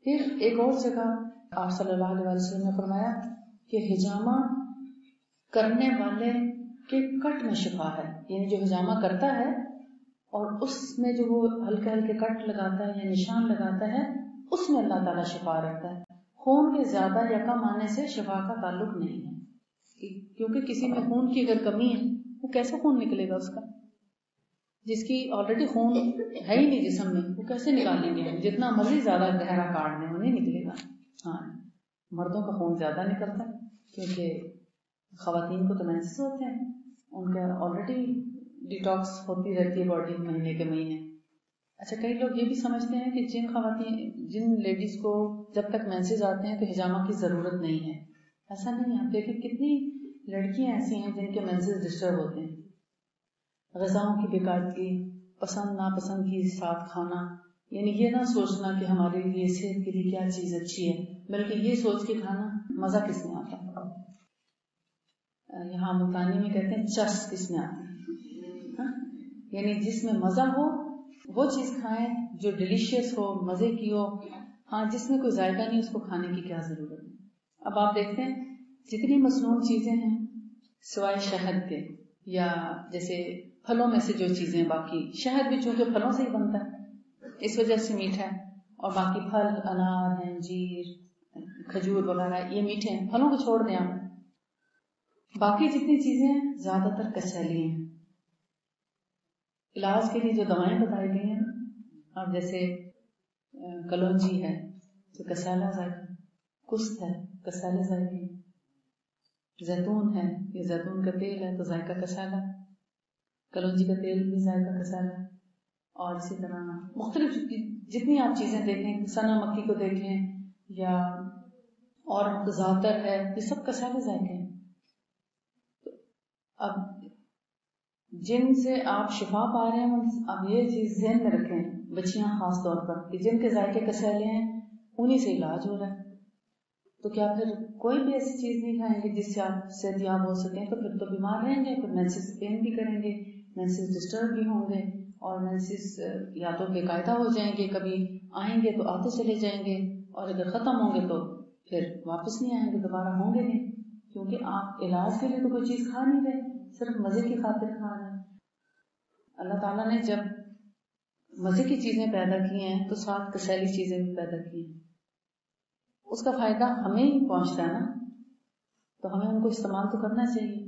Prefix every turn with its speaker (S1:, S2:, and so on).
S1: پھر ایک اور جگہ آپ صلی اللہ علیہ وسلم نے فرمایا کہ حجامہ کرنے والے کے کٹ میں شفا ہے، یعنی جو حجامہ کرتا ہے اور اس میں جو وہ ہلکے ہلکے کٹ لگاتا ہے یا نشان لگاتا ہے، اس میں اللہ تعالیٰ شفا رکھتا ہے. خون کے زیادہ یا کم آنے سے شفا کا تعلق نہیں ہے، کیونکہ کسی میں خون کی اگر کمی ہے وہ کیسے خون نکلے گا اس کا؟ جس کی آلریڈی خون ہے ہی نہیں جسم میں، وہ کیسے نکالیں گے؟ جتنا مرضی زیادہ گہرا کاٹ دیں وہ نہیں نکلے گا. ہاں، مردوں کا خون زیادہ نکلتا ہے کیونکہ خواتین کو تو مینسز ہوتے ہیں، ان کا آلریڈی ڈیٹاکس ہوتی رہتی ہے باڈی مہینے کے مہینے. اچھا، کئی لوگ یہ بھی سمجھتے ہیں کہ جن لیڈیز کو جب تک مینسز آتے ہیں تو حجامہ کی ضرورت نہیں ہے. ایسا نہیں ہے. آپ دیکھیں کتنی لڑکیاں ایسی ہیں جن کے مینسز ڈسٹرب ہوتے ہیں. غذاؤں کی بیکارگی، پسند ناپسند کی ساتھ کھانا، یعنی یہ نہ سوچنا کہ ہمارے لیے صحت کے لیے کیا چیز اچھی ہے، بلکہ یہ سوچ کے کھانا مزہ کس میں آتا ہے. یہاں ملتانی میں کہتے ہیں چس کس میں آتی ہے، یعنی جس میں مزہ ہو وہ چیز کھائیں جو ڈیلیشیس ہو، مزے کی ہو. ہاں، جس میں کوئی ذائقہ نہیں اس کو کھانے کی کیا ضرورت ہے. اب آپ دیکھتے ہیں جتنی مصنوعی چیزیں ہیں سوائے شہد کے، یا جیسے پھلوں میں سے جو چیزیں، باقی شہد بھی چونکہ پھلوں سے ہی بنتا ہے اس وجہ سے میٹھا ہے، اور باقی پھل انار ہیں، انجیر، کھجور وغیرہ یہ میٹھے ہیں. پھلوں کو چھوڑ دیں آپ، باقی جتنی چیزیں ہیں زیادہ تر کسیلی ہیں. علاج کے لیے جو دوائیں بتائی گئی ہیں، اب جیسے کلونجی ہے تو کسالہ ذائقہ، کست ہے کسالہ ذائقہ، زیتون ہے یہ زیتون کا تیل ہے تو ذائقہ کسالہ، کلونجی کا تیل بھی ذائقہ کسالہ. اور اسی طرح مختلف جتنی آپ چیزیں دیکھیں، سنا مکی کو دیکھیں یا اور زعتر ہے، یہ سب کسالہ ذائقے ہیں. اب جن سے آپ شفا پا رہے ہیں، اب یہ چیز ذہن میں رکھیں، بچیاں خاص طور پر، کہ جن کے ذائقے کسالے ہیں انہی سے علاج ہو رہا ہے. تو کیا پھر کوئی بھی ایسی چیز نہیں کھائیں گے جس سے آپ صحتیاب ہو سکیں؟ تو پھر تو بیمار رہیں گے، پھر مینسز پین بھی کریں گے، مینسز ڈسٹرب بھی ہوں گے، اور مینسز یا تو بے قاعدہ ہو جائیں گے، کبھی آئیں گے تو آتے چلے جائیں گے، اور اگر ختم ہوں گے تو پھر واپس نہیں آئیں گے، دوبارہ ہوں گے نہیں، کیونکہ آپ علاج کے لیے تو کوئی چیز کھا نہیں رہے، صرف مزے کی خاطر کھا رہے ہیں. اللہ تعالیٰ نے جب مزے کی چیزیں پیدا کی ہیں تو ساتھ کسیلی چیزیں بھی پیدا کی ہیں. اس کا فائدہ ہمیں ہی پہنچتا ہے نا، تو ہمیں ان کو استعمال تو کرنا چاہیے.